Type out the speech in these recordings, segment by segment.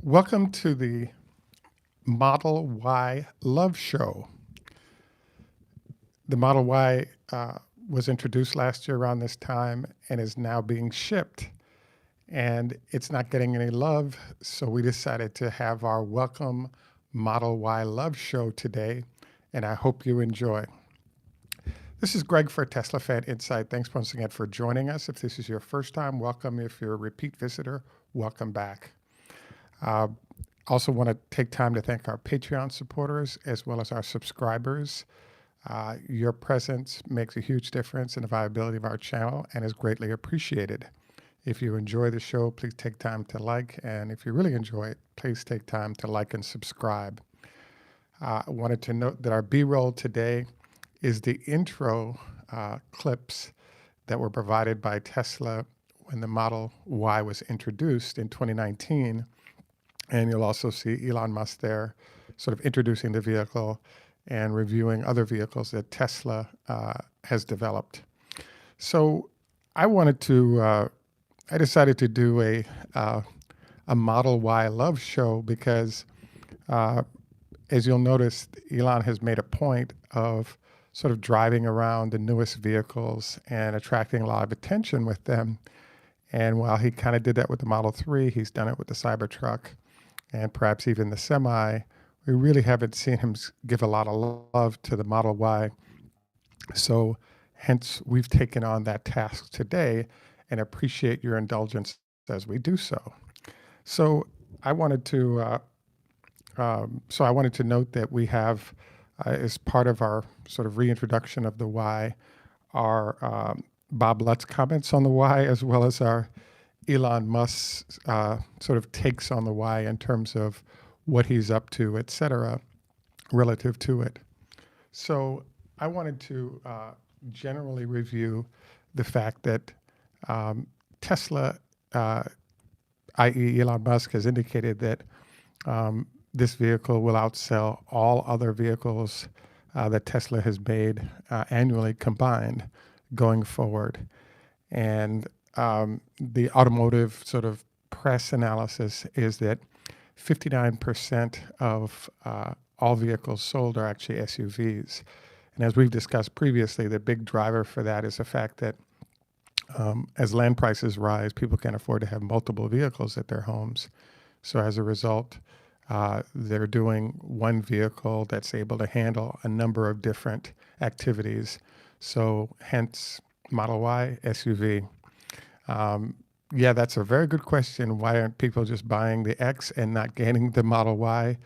Welcome to the Model Y Love Show. The Model Y was introduced last year around this time and is now being shipped. And it's not getting any love, so we decided to have our Welcome Model Y Love Show today, and I hope you enjoy. This is Greg for Teslafaninsight. Thanks once again for joining us. If this is your first time, welcome. If you're a repeat visitor, welcome back. Also want to take time to thank our Patreon supporters as well as our subscribers. Your presence makes a huge difference in the viability of our channel and is greatly appreciated. If you enjoy the show, please take time to like, and if you really enjoy it, please take time to like and subscribe. I wanted to note that our B-roll today is the intro clips that were provided by Tesla when the Model Y was introduced in 2019. And you'll also see Elon Musk there sort of introducing the vehicle and reviewing other vehicles that Tesla has developed. So I decided to do a Model Y love show because as you'll notice, Elon has made a point of sort of driving around the newest vehicles and attracting a lot of attention with them. And while he kind of did that with the Model 3, he's done it with the Cybertruck and perhaps even the Semi. We really haven't seen him give a lot of love to the Model Y. So hence, we've taken on that task today and appreciate your indulgence as we do so. So I wanted to note that we have, as part of our sort of reintroduction of the Y, our Bob Lutz comments on the Y, as well as our Elon Musk's sort of takes on the Y in terms of what he's up to, et cetera, relative to it. So I wanted to generally review the fact that Tesla, i.e. Elon Musk, has indicated that this vehicle will outsell all other vehicles that Tesla has made annually combined going forward. And the automotive sort of press analysis is that 59% of all vehicles sold are actually SUVs. And as we've discussed previously, the big driver for that is the fact that as land prices rise, people can't afford to have multiple vehicles at their homes. So as a result, they're doing one vehicle that's able to handle a number of different activities. So hence Model Y, SUV. Yeah, that's a very good question. Why aren't people just buying the X and not getting the Model Y?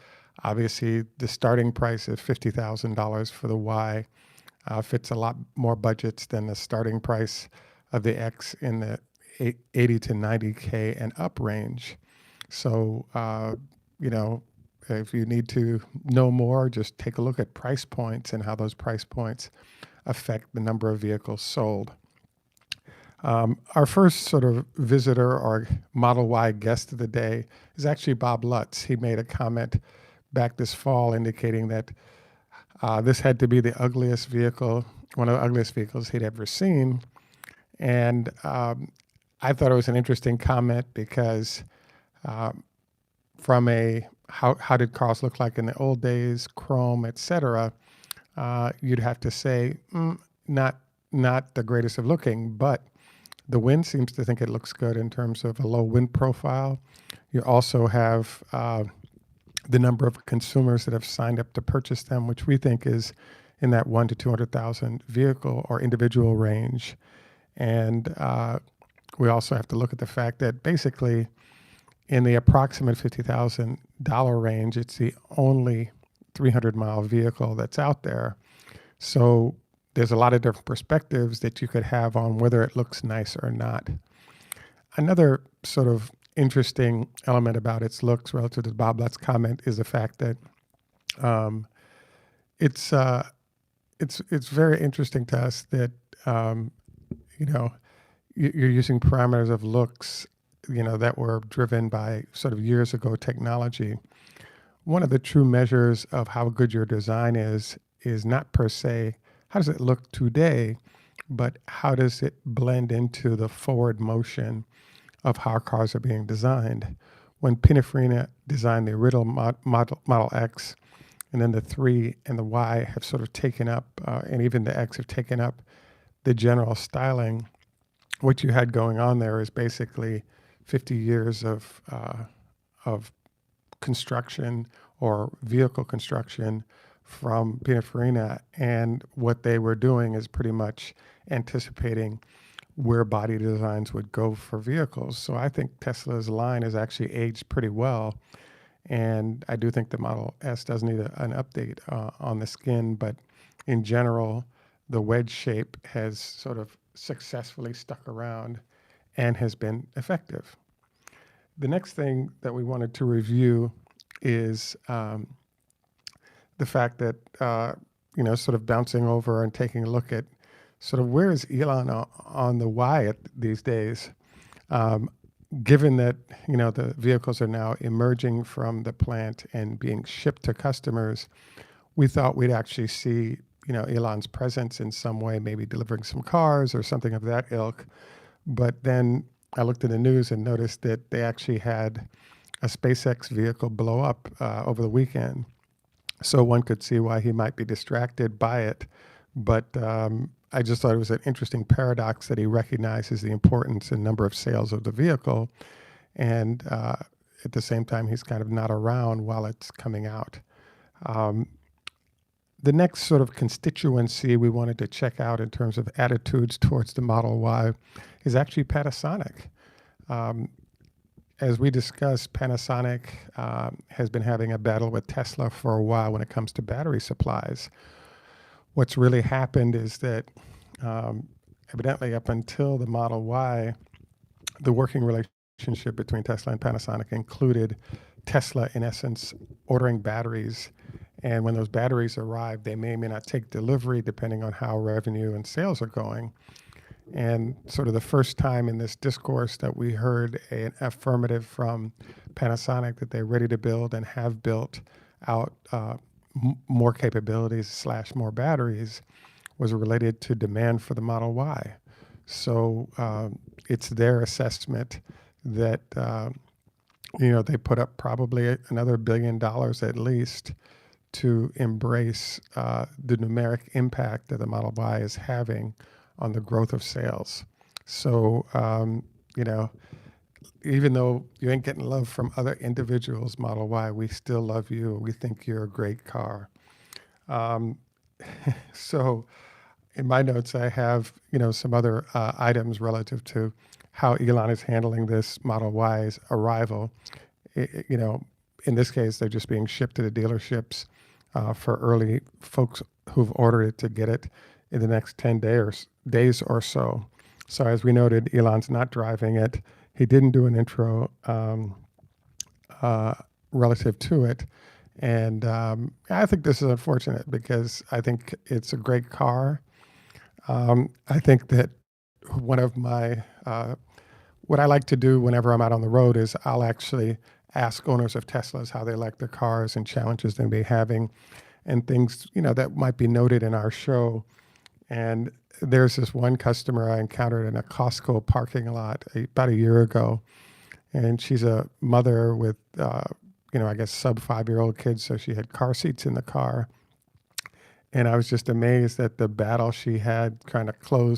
Obviously, the starting price of $50,000 for the Y fits a lot more budgets than the starting price of the X in the 80 to 90K and up range. So, if you need to know more, just take a look at price points and how those price points affect the number of vehicles sold. Our first sort of visitor or Model Y guest of the day is actually Bob Lutz. He made a comment back this fall indicating that this had to be the ugliest vehicle, one of the ugliest vehicles he'd ever seen. And I thought it was an interesting comment because from a how did cars look like in the old days, chrome, et cetera, you'd have to say not the greatest of looking, but the wind seems to think it looks good in terms of a low wind profile. You also have the number of consumers that have signed up to purchase them, which we think is in that 1 to 200,000 vehicle or individual range. And we also have to look at the fact that basically in the approximate $50,000 range, it's the only 300-mile vehicle that's out there. So there's a lot of different perspectives that you could have on whether it looks nice or not. Another sort of interesting element about its looks relative to Bob Lutz's comment is the fact that it's very interesting to us that you're using parameters of looks that were driven by sort of years ago technology. One of the true measures of how good your design is not per se how does it look today, but how does it blend into the forward motion of how cars are being designed. when Pininfarina designed the original Model X, and then the 3 and the Y have sort of taken up, and even the X have taken up the general styling. What you had going on there is basically 50 years of construction or vehicle construction from Pininfarina, and what they were doing is pretty much anticipating where body designs would go for vehicles. So I think Tesla's line has actually aged pretty well, and I do think the Model S does need an update on the skin, but in general, the wedge shape has sort of successfully stuck around and has been effective. The next thing that we wanted to review is the fact that, sort of bouncing over and taking a look at sort of where is Elon on the Y these days, given that, the vehicles are now emerging from the plant and being shipped to customers. We thought we'd actually see, Elon's presence in some way, maybe delivering some cars or something of that ilk. But then I looked at the news and noticed that they actually had a SpaceX vehicle blow up over the weekend. So one could see why he might be distracted by it. But I just thought it was an interesting paradox that he recognizes the importance and number of sales of the vehicle. And at the same time, he's kind of not around while it's coming out. The next sort of constituency we wanted to check out in terms of attitudes towards the Model Y is actually Panasonic. As we discussed, Panasonic has been having a battle with Tesla for a while when it comes to battery supplies. What's really happened is that evidently up until the Model Y, the working relationship between Tesla and Panasonic included Tesla, in essence, ordering batteries. And when those batteries arrive, they may or may not take delivery depending on how revenue and sales are going. And sort of the first time in this discourse that we heard an affirmative from Panasonic that they're ready to build and have built out more capabilities / more batteries was related to demand for the Model Y. So it's their assessment that they put up probably another $1 billion at least to embrace the numeric impact that the Model Y is having on the growth of sales. So, even though you ain't getting love from other individuals, Model Y, we still love you. We think you're a great car. So in my notes, I have, some other items relative to how Elon is handling this Model Y's arrival. In this case, they're just being shipped to the dealerships for early folks who've ordered it to get it in the next 10 days or so. So as we noted, Elon's not driving it. He didn't do an intro relative to it. And I think this is unfortunate because I think it's a great car. I think that one of my, what I like to do whenever I'm out on the road is I'll actually ask owners of Teslas how they like their cars and challenges they may be having and things, that might be noted in our show. And there's this one customer I encountered in a Costco parking lot about a year ago. And she's a mother with, I guess sub 5-year-old kids. So she had car seats in the car. And I was just amazed at the battle she had trying to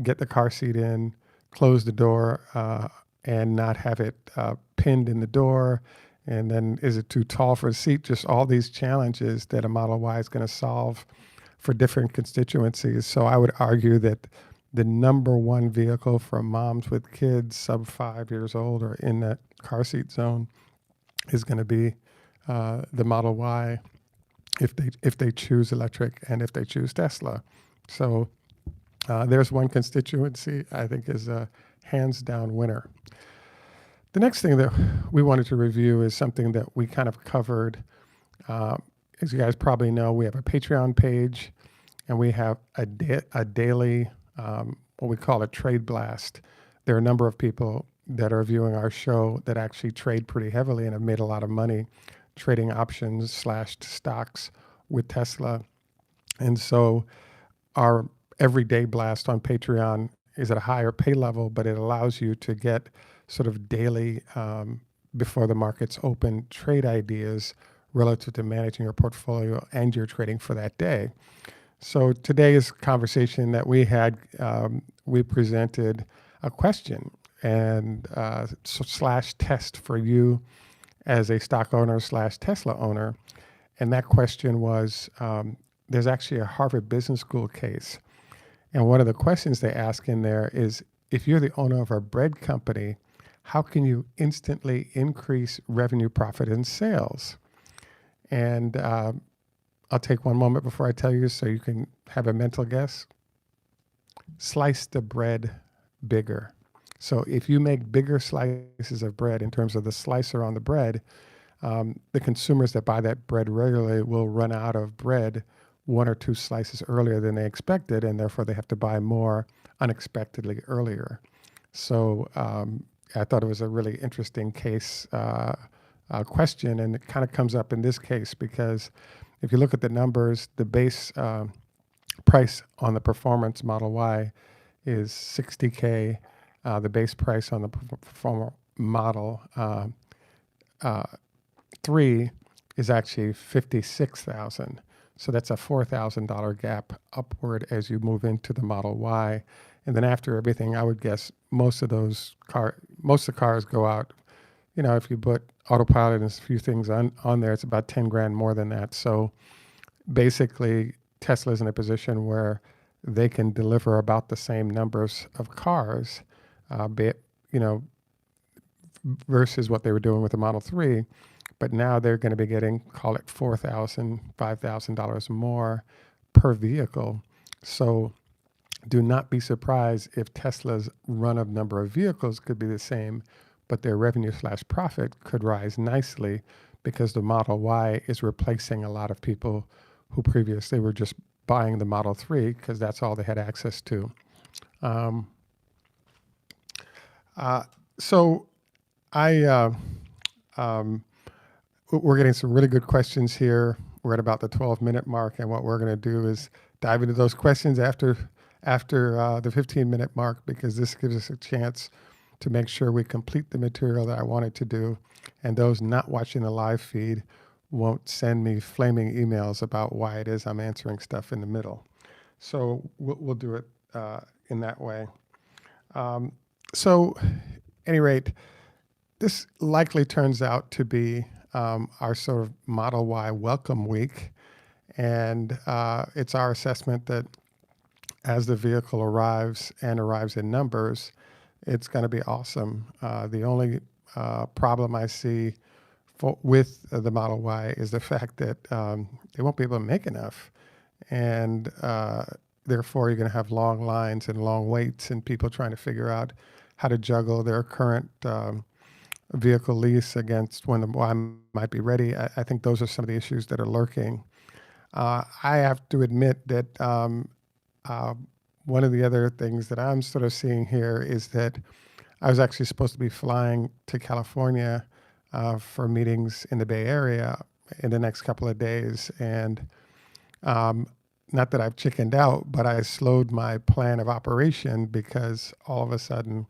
get the car seat in, close the door, and not have it pinned in the door. And then is it too tall for a seat? Just all these challenges that a Model Y is going to solve for different constituencies. So I would argue that the number one vehicle for moms with kids sub 5 years old or in that car seat zone is going to be the Model Y if they choose electric and if they choose Tesla. So there's one constituency I think is a hands down winner. The next thing that we wanted to review is something that we kind of covered. As you guys probably know, we have a Patreon page and we have a daily, what we call a trade blast. There are a number of people that are viewing our show that actually trade pretty heavily and have made a lot of money trading options / stocks with Tesla. And so our everyday blast on Patreon is at a higher pay level, but it allows you to get sort of daily before the markets open trade ideas relative to managing your portfolio and your trading for that day. So today's conversation that we had, we presented a question and slash test for you as a stock owner slash Tesla owner. And that question was, there's actually a Harvard Business School case. And one of the questions they ask in there is, if you're the owner of a bread company, how can you instantly increase revenue, profit, and sales? And I'll take one moment before I tell you so you can have a mental guess. Slice the bread bigger. So if you make bigger slices of bread in terms of the slicer on the bread, the consumers that buy that bread regularly will run out of bread 1 or 2 slices earlier than they expected, and therefore they have to buy more unexpectedly earlier. So I thought it was a really interesting case question, and it kind of comes up in this case because if you look at the numbers, the base price on the Performance Model Y is $60K. The base price on the Performer Model 3 is actually $56,000. So that's a $4,000 gap upward as you move into the Model Y. And then after everything, I would guess most of the cars go out. You know, if you put autopilot and a few things on there, it's about 10 grand more than that. So basically, Tesla's in a position where they can deliver about the same numbers of cars, versus what they were doing with the Model 3. But now they're going to be getting, call it $4,000, $5,000 more per vehicle. So do not be surprised if Tesla's run of number of vehicles could be the same, but their revenue slash profit could rise nicely because the Model Y is replacing a lot of people who previously were just buying the Model 3 because that's all they had access to. We're getting some really good questions here. We're at about the 12-minute mark, and what we're going to do is dive into those questions after the 15-minute mark, because this gives us a chance to make sure we complete the material that I wanted to do, and those not watching the live feed won't send me flaming emails about why it is I'm answering stuff in the middle. So we'll do it in that way. So, at any rate, this likely turns out to be our sort of Model Y welcome week. And it's our assessment that as the vehicle arrives in numbers, it's going to be awesome. The only problem I see with the Model Y is the fact that they won't be able to make enough. And therefore, you're going to have long lines and long waits and people trying to figure out how to juggle their current vehicle lease against when the Y might be ready. I think those are some of the issues that are lurking. I have to admit that one of the other things that I'm sort of seeing here is that I was actually supposed to be flying to California for meetings in the Bay Area in the next couple of days. And not that I've chickened out, but I slowed my plan of operation because all of a sudden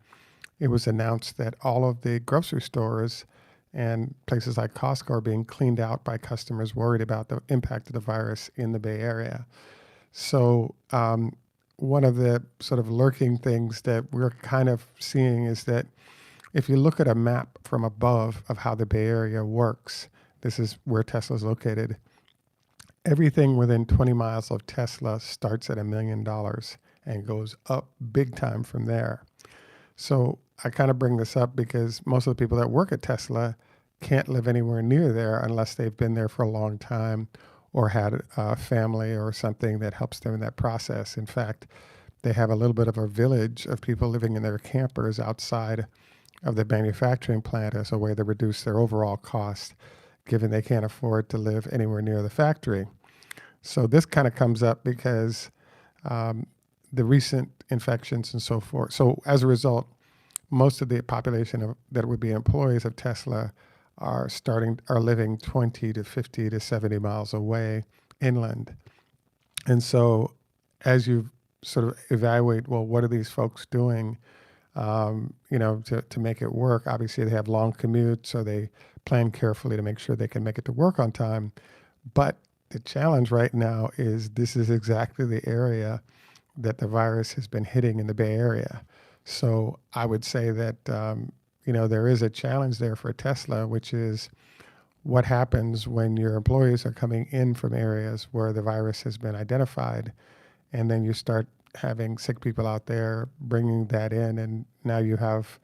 it was announced that all of the grocery stores and places like Costco are being cleaned out by customers worried about the impact of the virus in the Bay Area. So one of the sort of lurking things that we're kind of seeing is that if you look at a map from above of how the Bay Area works, this is where Tesla is located. Everything within 20 miles of Tesla starts at $1 million and goes up big time from there. So I kind of bring this up because most of the people that work at Tesla can't live anywhere near there unless they've been there for a long time or had a family or something that helps them in that process. In fact, they have a little bit of a village of people living in their campers outside of the manufacturing plant as a way to reduce their overall cost, given they can't afford to live anywhere near the factory. So this kind of comes up because the recent infections and so forth. So as a result, most of the population that would be employees of Tesla are living 20 to 50 to 70 miles away inland. And so as you sort of evaluate, well, what are these folks doing? to make it work. Obviously, they have long commutes, so they plan carefully to make sure they can make it to work on time. But the challenge right now is this is exactly the area that the virus has been hitting in the Bay Area. So I would say that, there is a challenge there for Tesla, which is what happens when your employees are coming in from areas where the virus has been identified, and then you start having sick people out there bringing that in, and now you have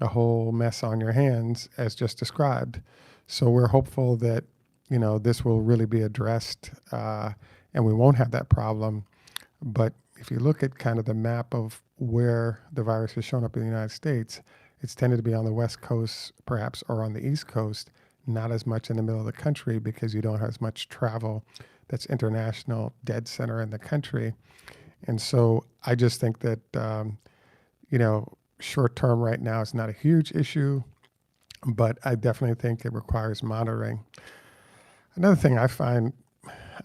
a whole mess on your hands, as just described. So we're hopeful that this will really be addressed, and we won't have that problem. But if you look at kind of the map of where the virus has shown up in the United States, it's tended to be on the West Coast, perhaps, or on the East Coast, not as much in the middle of the country because you don't have as much travel that's international, dead center in the country. And so I just think that, short term right now is not a huge issue, but I definitely think it requires monitoring. Another thing I find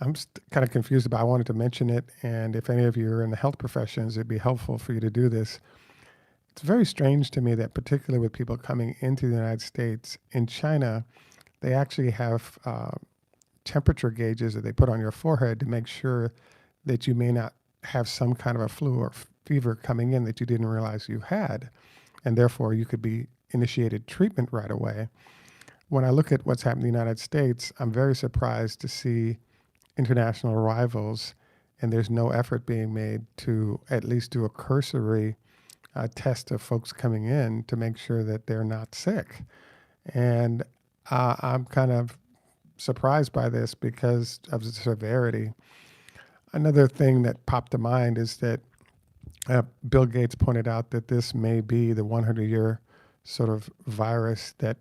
I'm kind of confused about, I wanted to mention it, and if any of you are in the health professions, it'd be helpful for you to do this. It's very strange to me that, particularly with people coming into the United States, in China, they actually have temperature gauges that they put on your forehead to make sure that you may not have some kind of a flu or fever coming in that you didn't realize you had, and therefore you could be initiated treatment right away. When I look at what's happened in the United States, I'm very surprised to see international arrivals, and there's no effort being made to at least do a cursory test of folks coming in to make sure that they're not sick. And I'm kind of surprised by this because of the severity. Another thing that popped to mind is that Bill Gates pointed out that this may be the 100-year sort of virus that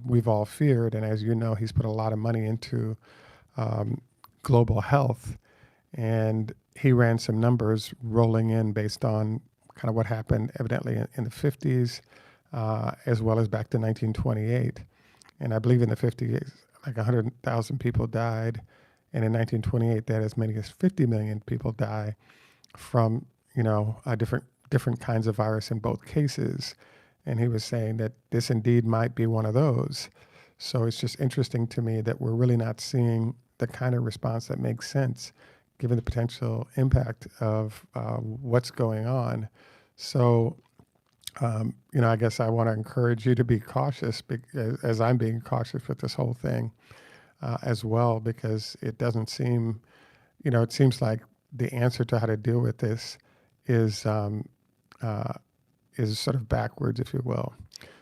we've all feared. And as you know, he's put a lot of money into global health. And he ran some numbers rolling in based on kind of what happened evidently in the 50s, as well as back to 1928. And I believe in the 50s, like 100,000 people died. And in 1928, they had as many as 50 million people die from, different kinds of virus in both cases. And he was saying that this indeed might be one of those. So it's just interesting to me that we're really not seeing the kind of response that makes sense given the potential impact of what's going on. So, I guess I want to encourage you to be cautious as I'm being cautious with this whole thing as well, because it doesn't seem, it seems like the answer to how to deal with this is sort of backwards, if you will.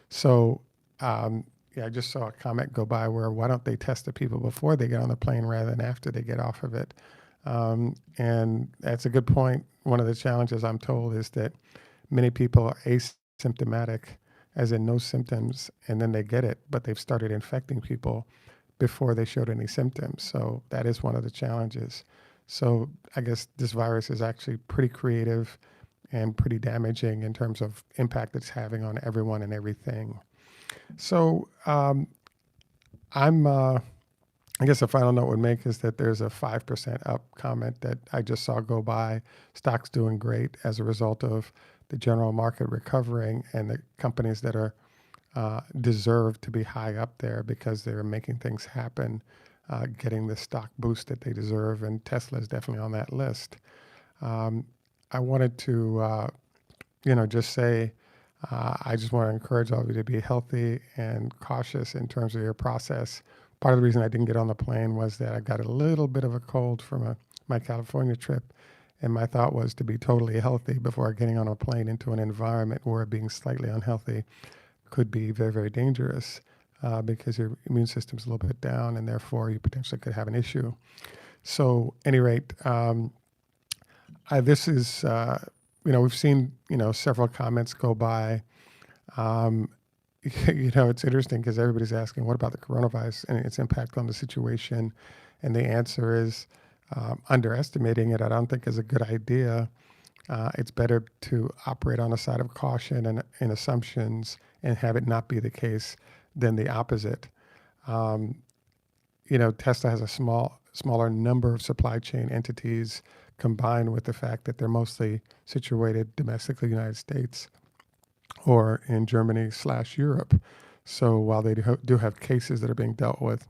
So, I just saw a comment go by where why don't they test the people before they get on the plane rather than after they get off of it? And that's a good point. One of the challenges I'm told is that many people are asymptomatic, as in no symptoms, and then they get it, but they've started infecting people before they showed any symptoms. So that is one of the challenges. So I guess this virus is actually pretty creative and pretty damaging in terms of impact it's having on everyone and everything. So I guess the final note would make is that there's a 5% up comment that I just saw go by. Stock's doing great as a result of the general market recovering and the companies that are deserve to be high up there because they're making things happen, getting the stock boost that they deserve, and Tesla is definitely on that list. I wanted to, just say, I just want to encourage all of you to be healthy and cautious in terms of your process. Part of the reason I didn't get on the plane was that I got a little bit of a cold from my California trip, and my thought was to be totally healthy before getting on a plane into an environment where being slightly unhealthy could be very, very dangerous because your immune system's a little bit down, and therefore you potentially could have an issue. So, at any rate, this is, we've seen, several comments go by. It's interesting because everybody's asking, what about the coronavirus and its impact on the situation? And the answer is underestimating it, I don't think is a good idea. It's better to operate on the side of caution and assumptions and have it not be the case than the opposite. Tesla has a smaller number of supply chain entities combined with the fact that they're mostly situated domestically in the United States. or in Germany/Europe. So while they do have cases that are being dealt with,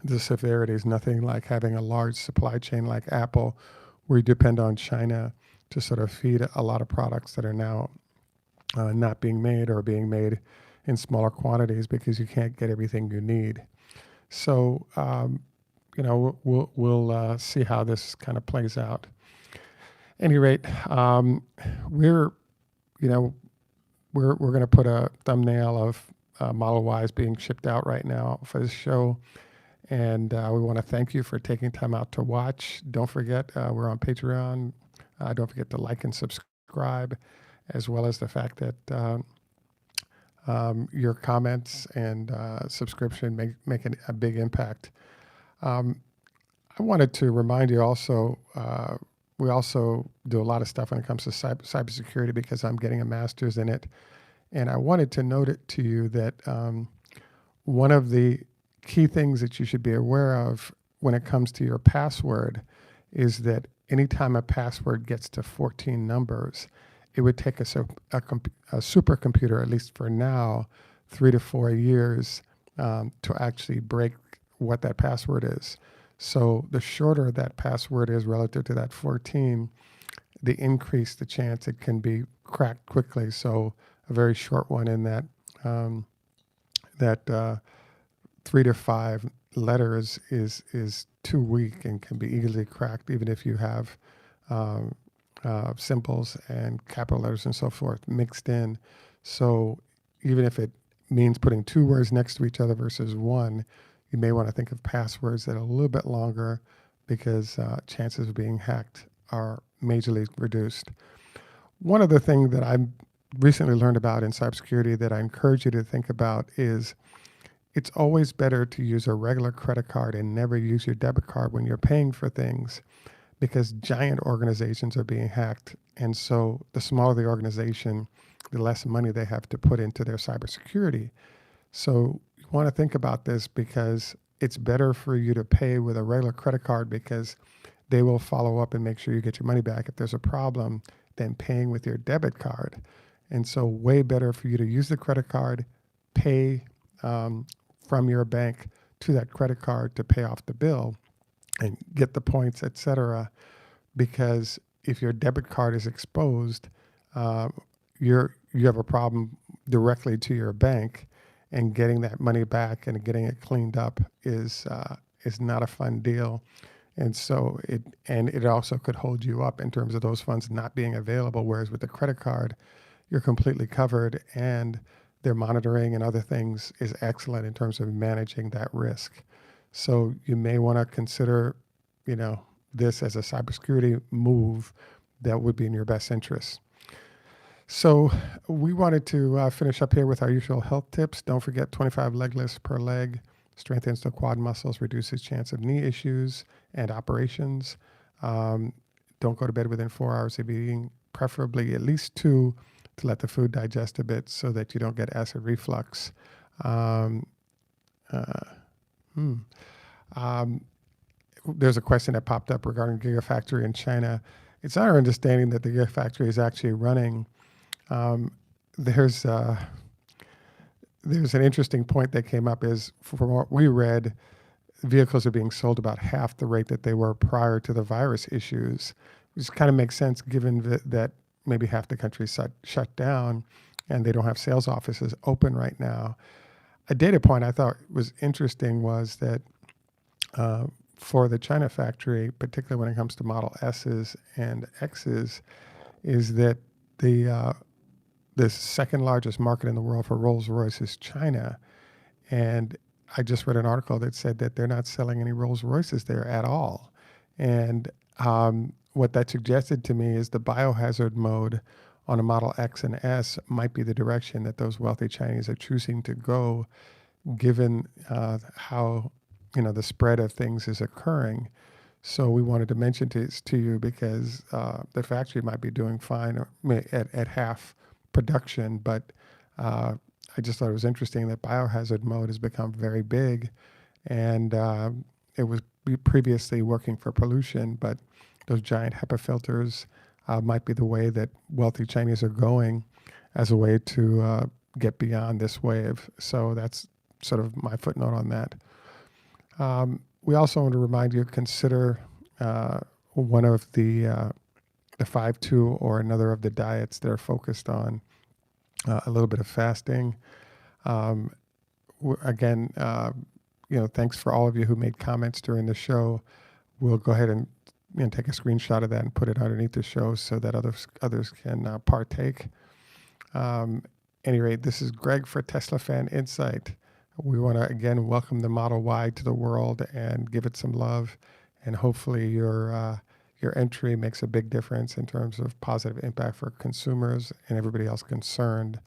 the severity is nothing like having a large supply chain like Apple, where you depend on China to sort of feed a lot of products that are now not being made or being made in smaller quantities because you can't get everything you need. So, we'll see how this kind of plays out. Any rate, we're, you know, we're going to put a thumbnail of Model Ys being shipped out right now for this show. And we want to thank you for taking time out to watch. Don't forget, we're on Patreon. Don't forget to like and subscribe, as well as the fact that your comments and subscription make a big impact. I wanted to remind you also, we also do a lot of stuff when it comes to cybersecurity because I'm getting a master's in it. And I wanted to note it to you that one of the key things that you should be aware of when it comes to your password is that anytime a password gets to 14 numbers, it would take a supercomputer, at least for now, 3 to 4 years to actually break what that password is. So the shorter that password is relative to that 14, the increase the chance it can be cracked quickly. So a very short one in that 3 to 5 letters is too weak and can be easily cracked, even if you have symbols and capital letters and so forth mixed in. So even if it means putting 2 words next to each other versus 1, you may want to think of passwords that are a little bit longer because chances of being hacked are majorly reduced. One other thing that I recently learned about in cybersecurity that I encourage you to think about is it's always better to use a regular credit card and never use your debit card when you're paying for things, because giant organizations are being hacked. And so the smaller the organization, the less money they have to put into their cybersecurity. So you want to think about this because it's better for you to pay with a regular credit card because they will follow up and make sure you get your money back if there's a problem than paying with your debit card. And so way better for you to use the credit card, pay from your bank to that credit card to pay off the bill and get the points, etc. Because if your debit card is exposed, you have a problem directly to your bank, and getting that money back and getting it cleaned up is not a fun deal. And so it also could hold you up in terms of those funds not being available. Whereas with the credit card, you're completely covered, and their monitoring and other things is excellent in terms of managing that risk. So you may want to consider, this as a cybersecurity move that would be in your best interest. So we wanted to finish up here with our usual health tips. Don't forget 25 leg lifts per leg strengthens the quad muscles, reduces chance of knee issues and operations. Don't go to bed within 4 hours of eating, preferably at least 2 to let the food digest a bit so that you don't get acid reflux. There's a question that popped up regarding Gigafactory in China. It's our understanding that the Gigafactory is actually running. There's an interesting point that came up is, from what we read, vehicles are being sold about half the rate that they were prior to the virus issues, which kind of makes sense given that maybe half the country is shut down and they don't have sales offices open right now. A data point I thought was interesting was that for the China factory, particularly when it comes to Model S's and X's, is that the second largest market in the world for Rolls-Royce is China. And I just read an article that said that they're not selling any Rolls-Royces there at all. And what that suggested to me is the biohazard mode on a Model X and S might be the direction that those wealthy Chinese are choosing to go, given how the spread of things is occurring. So we wanted to mention this to you because the factory might be doing fine at half production, but I just thought it was interesting that biohazard mode has become very big, and it was previously working for pollution, but those giant HEPA filters might be the way that wealthy Chinese are going. as a way to get beyond this wave. So that's sort of my footnote on that. We also want to remind you, consider one of the 5-2 or another of the diets that are focused on a little bit of fasting. Again, thanks for all of you who made comments during the show. We'll go ahead and take a screenshot of that and put it underneath the show so that others can partake. Any rate, this is Greg for Teslafaninsight. We want to again welcome the Model Y to the world and give it some love, and hopefully your entry makes a big difference in terms of positive impact for consumers and everybody else concerned.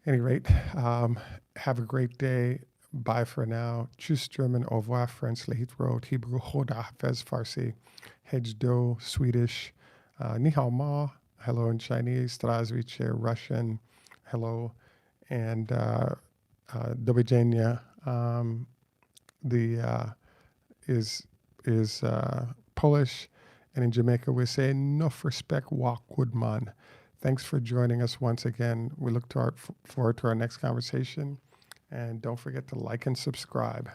Any rate, have a great day. Bye for now. Tschüss German, au revoir French, Lehitrot, Hebrew, Hoda, Hafez, Farsi, Hejdo, Swedish, Ni hao ma, hello in Chinese, Zdravstvuyte, Russian, hello, and Do widzenia, is Polish, and in Jamaica we say Nof respect walk woodman. Thanks for joining us once again. We look forward to our next conversation, and don't forget to like and subscribe.